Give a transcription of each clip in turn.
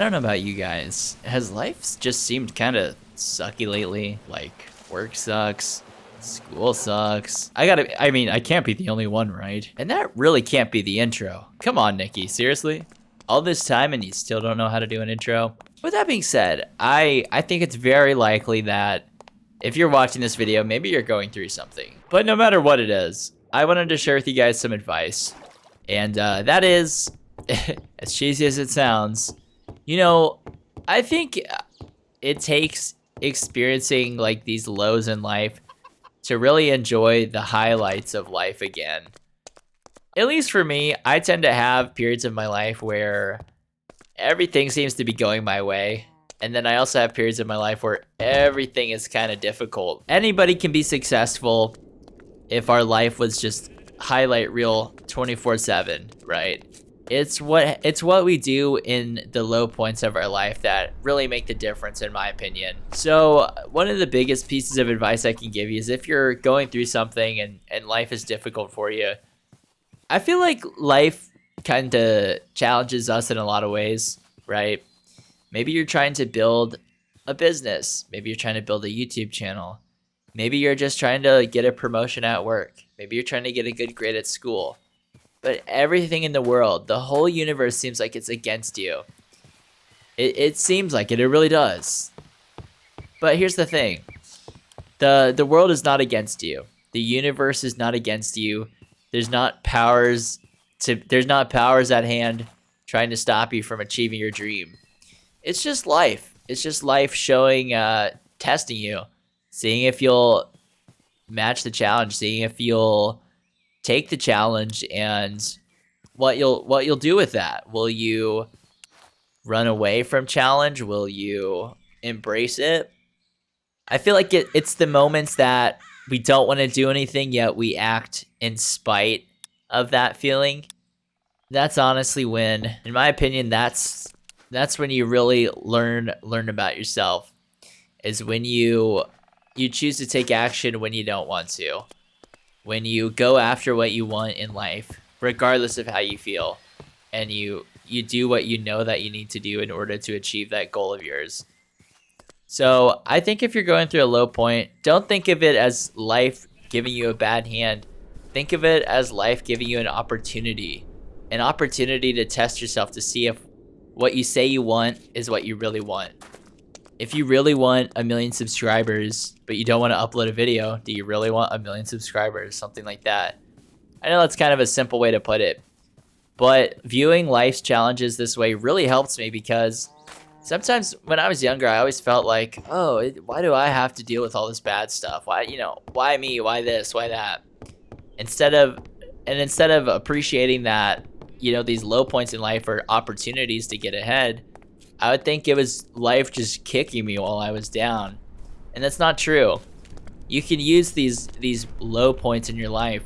I don't know about you guys. Has life just seemed kind of sucky lately? Like, work sucks, school sucks. I mean, I can't be the only one, right? And that really can't be the intro. Come on, Nikki, seriously? All this time and you still don't know how to do an intro? With that being said, I think it's very likely that if you're watching this video, maybe you're going through something. But no matter what it is, I wanted to share with you guys some advice. And that is, as cheesy as it sounds, you know, I think it takes experiencing like these lows in life to really enjoy the highlights of life again. At least for me, I tend to have periods of my life where everything seems to be going my way. And then I also have periods of my life where everything is kind of difficult. Anybody can be successful if our life was just highlight reel 24/7, right? It's what we do in the low points of our life that really make the difference, in my opinion. So one of the biggest pieces of advice I can give you is if you're going through something and life is difficult for you, I feel like life kind of challenges us in a lot of ways, right? Maybe you're trying to build a business. Maybe you're trying to build a YouTube channel. Maybe you're just trying to get a promotion at work. Maybe you're trying to get a good grade at school. But everything in the world, the whole universe seems like it's against you. It seems like it really does. But here's the thing. The world is not against you. The universe is not against you. There's not powers at hand trying to stop you from achieving your dream. It's just life. It's just life showing, testing you, seeing if you'll match the challenge, seeing if you'll take the challenge and what you'll do with that. Will you run away from challenge? Will you embrace it? I feel like it's the moments that we don't want to do anything yet we act in spite of that feeling. That's honestly when, in my opinion, that's when you really learn about yourself, is when you choose to take action when you don't want to. When you go after what you want in life, regardless of how you feel, and you do what you know that you need to do in order to achieve that goal of yours. So I think if you're going through a low point, don't think of it as life giving you a bad hand. Think of it as life giving you an opportunity to test yourself to see if what you say you want is what you really want. If you really want 1 million subscribers, but you don't want to upload a video, do you really want 1 million subscribers? Something like that. I know that's kind of a simple way to put it, but viewing life's challenges this way really helps me, because sometimes when I was younger, I always felt like, oh, why do I have to deal with all this bad stuff? Why me? Why this? Why that? Instead of appreciating that, these low points in life are opportunities to get ahead, I would think it was life just kicking me while I was down. And that's not true. You can use these low points in your life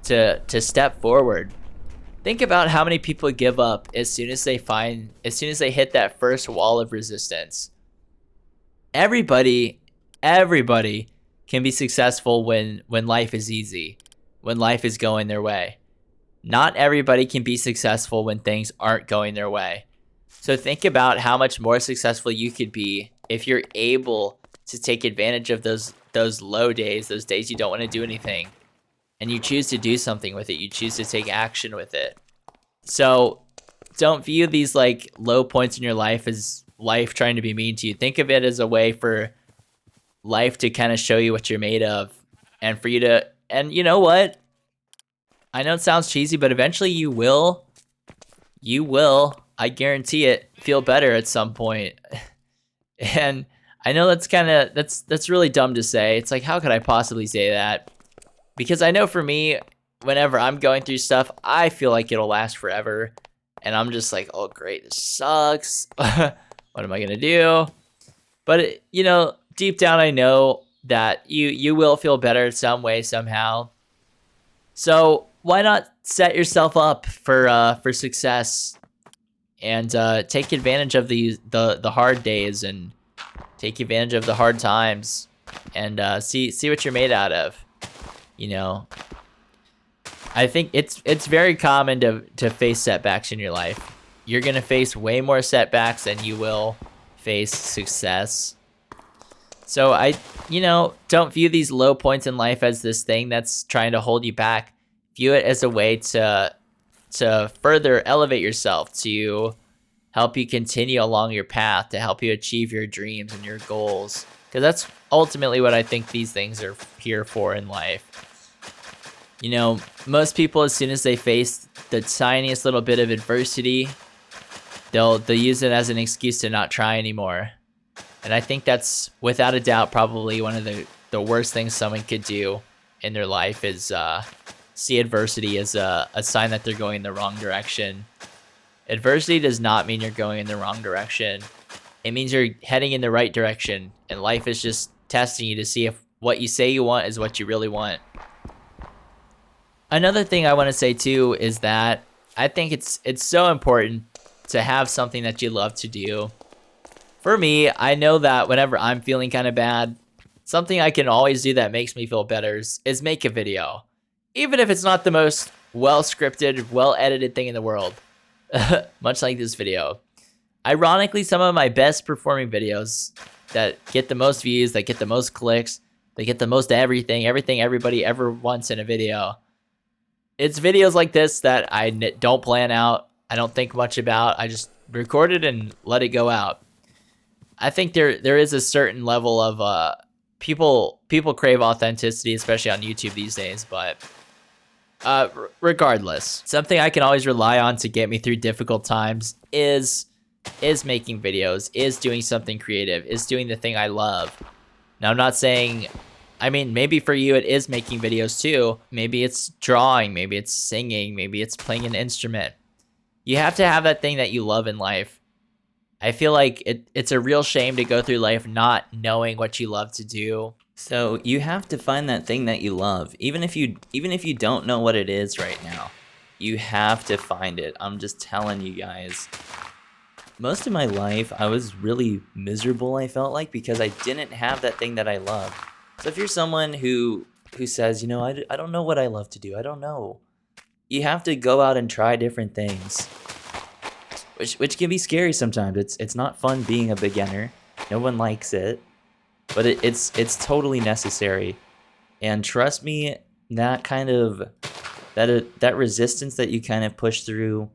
to step forward. Think about how many people give up as soon as they hit that first wall of resistance. Everybody can be successful when life is easy, when life is going their way. Not everybody can be successful when things aren't going their way. So think about how much more successful you could be if you're able to take advantage of those low days, those days you don't want to do anything, and you choose to do something with it. You choose to take action with it. So don't view these like low points in your life as life trying to be mean to you. Think of it as a way for life to kind of show you what you're made of, and for you to, and you know what? I know it sounds cheesy, but eventually you will, I guarantee it, feel better at some point. And I know that's really dumb to say. It's like, how could I possibly say that? Because I know for me, whenever I'm going through stuff, I feel like it'll last forever. And I'm just like, oh great, this sucks. What am I gonna do? But deep down I know that you will feel better some way, somehow. So why not set yourself up for success, and take advantage of the hard days, and take advantage of the hard times, and see what you're made out of. I think it's very common to face setbacks in your life. you're going to face way more setbacks than you will face success. So don't view these low points in life as this thing that's trying to hold you back. View it as a way to further elevate yourself, to help you continue along your path, to help you achieve your dreams and your goals. Because that's ultimately what I think these things are here for in life. Most people, as soon as they face the tiniest little bit of adversity, they'll use it as an excuse to not try anymore. And I think that's, without a doubt, probably one of the worst things someone could do in their life is see adversity as a sign that they're going in the wrong direction. Adversity does not mean you're going in the wrong direction. It means you're heading in the right direction, and life is just testing you to see if what you say you want is what you really want. Another thing I want to say too is that I think it's so important to have something that you love to do. For me, I know that whenever I'm feeling kind of bad, something I can always do that makes me feel better is make a video. Even if it's not the most well-scripted, well-edited thing in the world. Much like this video. Ironically, some of my best performing videos that get the most views, that get the most clicks, they get the most everything everybody ever wants in a video. It's videos like this that I don't plan out, I don't think much about, I just record it and let it go out. I think there is a certain level of people crave authenticity, especially on YouTube these days, but regardless, something I can always rely on to get me through difficult times is making videos, is doing something creative, is doing the thing I love. Now, I'm not saying, maybe for you it is making videos too. Maybe it's drawing, maybe it's singing, maybe it's playing an instrument. You have to have that thing that you love in life. I feel like it's a real shame to go through life not knowing what you love to do. So you have to find that thing that you love. Even if you don't know what it is right now, you have to find it. I'm just telling you guys. Most of my life, I was really miserable, I felt like, because I didn't have that thing that I loved. So if you're someone who says, I don't know what I love to do, I don't know. You have to go out and try different things. Which can be scary sometimes. It's not fun being a beginner. No one likes it. But it's totally necessary. And trust me, that kind of that resistance that you kind of push through,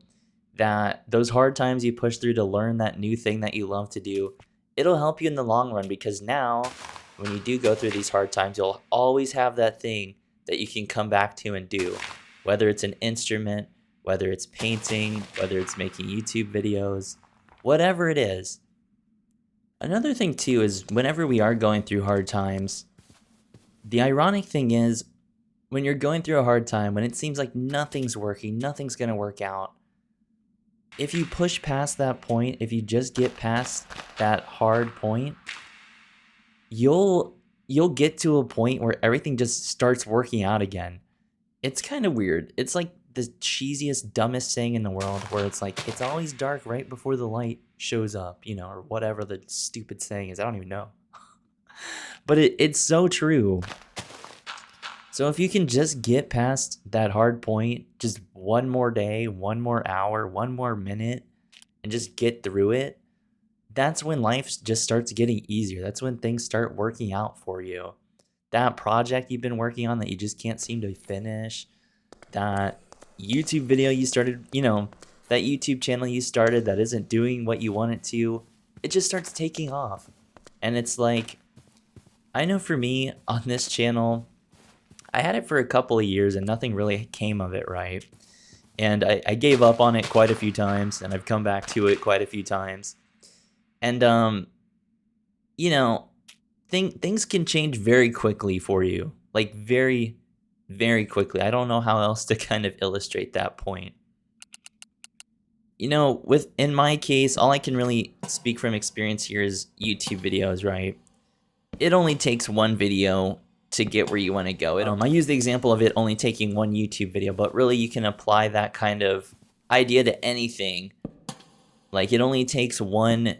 that those hard times you push through to learn that new thing that you love to do, it'll help you in the long run, because now when you do go through these hard times, you'll always have that thing that you can come back to and do. Whether it's an instrument, whether it's painting, whether it's making YouTube videos, whatever it is. Another thing too is whenever we are going through hard times, the ironic thing is when you're going through a hard time, when it seems like nothing's working, nothing's going to work out, if you push past that point, if you just get past that hard point, you'll get to a point where everything just starts working out again. It's kind of weird. It's like the cheesiest, dumbest saying in the world, where it's like, it's always dark right before the light shows up, or whatever the stupid saying is. I don't even know. But it's so true. So if you can just get past that hard point, just one more day, one more hour, one more minute, and just get through it, that's when life just starts getting easier. That's when things start working out for you. That project you've been working on that you just can't seem to finish, that YouTube video you started, that YouTube channel you started that isn't doing what you want it to, it just starts taking off. And it's like, I know for me on this channel, I had it for a couple of years and nothing really came of it, right? And I gave up on it quite a few times, and I've come back to it quite a few times. And, things can change very quickly for you. Like, very, very quickly. I don't know how else to kind of illustrate that point. In my case, all I can really speak from experience here is YouTube videos, right? It only takes one video to get where you want to go. I use the example of it only taking one YouTube video, but really you can apply that kind of idea to anything. Like, it only takes one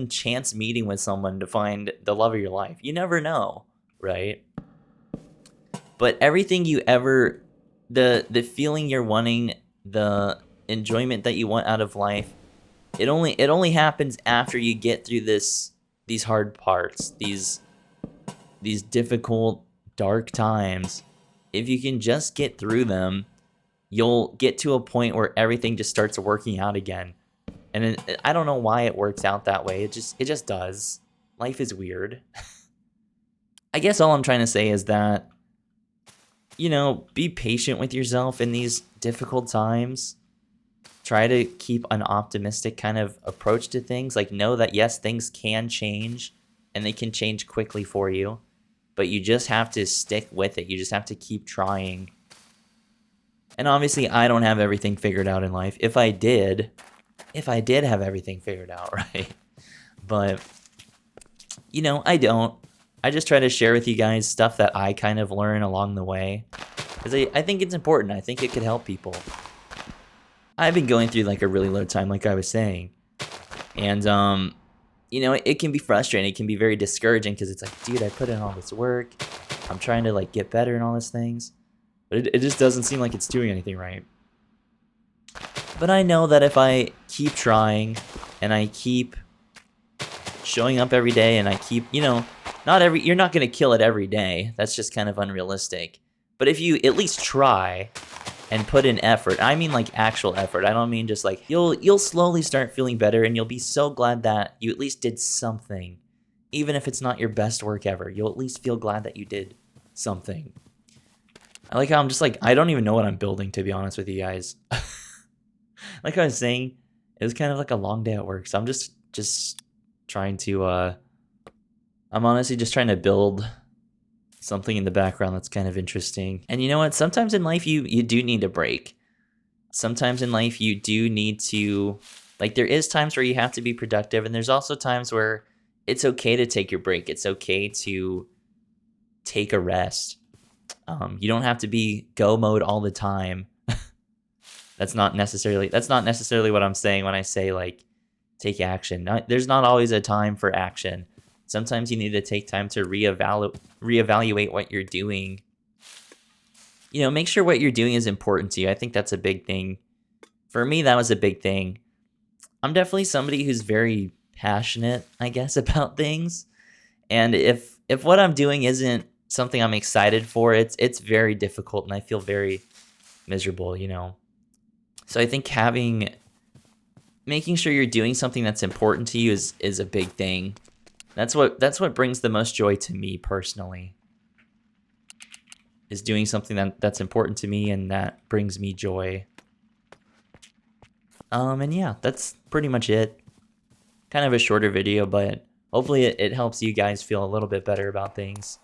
chance meeting with someone to find the love of your life. You never know, right? But everything you ever, the feeling you're wanting, the enjoyment that you want out of life, it only happens after you get through these hard parts, these difficult, dark times. If you can just get through them, you'll get to a point where everything just starts working out again. And I don't know why it works out that way. It just does. Life is weird. I guess all I'm trying to say is that, you know, be patient with yourself in these difficult times. Try to keep an optimistic kind of approach to things. Like, know that, yes, things can change, and they can change quickly for you. But you just have to stick with it. You just have to keep trying. And obviously, I don't have everything figured out in life. If I did have everything figured out, right? But, you know, I don't. I just try to share with you guys stuff that I kind of learn along the way. Because I think it's important. I think it could help people. I've been going through like a really low time, like I was saying. And, you know, it can be frustrating. It can be very discouraging because it's like, dude, I put in all this work. I'm trying to like get better and all these things. But it just doesn't seem like it's doing anything right. But I know that if I keep trying and I keep showing up every day and I keep, you know, you're not going to kill it every day. That's just kind of unrealistic. But if you at least try and put in effort, I mean like actual effort. I don't mean just like, you'll slowly start feeling better and you'll be so glad that you at least did something. Even if it's not your best work ever, you'll at least feel glad that you did something. I like how I'm just like, I don't even know what I'm building, to be honest with you guys. Like I was saying, it was kind of like a long day at work. So I'm just trying to, I'm honestly just trying to build something in the background that's kind of interesting. And you know what? Sometimes in life, you do need a break. Sometimes in life, you do need to, like, there is times where you have to be productive. And there's also times where it's okay to take your break. It's okay to take a rest. You don't have to be go mode all the time. That's not necessarily what I'm saying when I say, like, take action. There's not always a time for action. Sometimes you need to take time to reevaluate what you're doing. You know, make sure what you're doing is important to you. I think that's a big thing. For me, that was a big thing. I'm definitely somebody who's very passionate, I guess, about things. And if what I'm doing isn't something I'm excited for, it's very difficult and I feel very miserable, you know. So I think making sure you're doing something that's important to you is a big thing. That's what brings the most joy to me personally. Is doing something that's important to me and that brings me joy. And yeah, that's pretty much it. Kind of a shorter video, but hopefully it helps you guys feel a little bit better about things.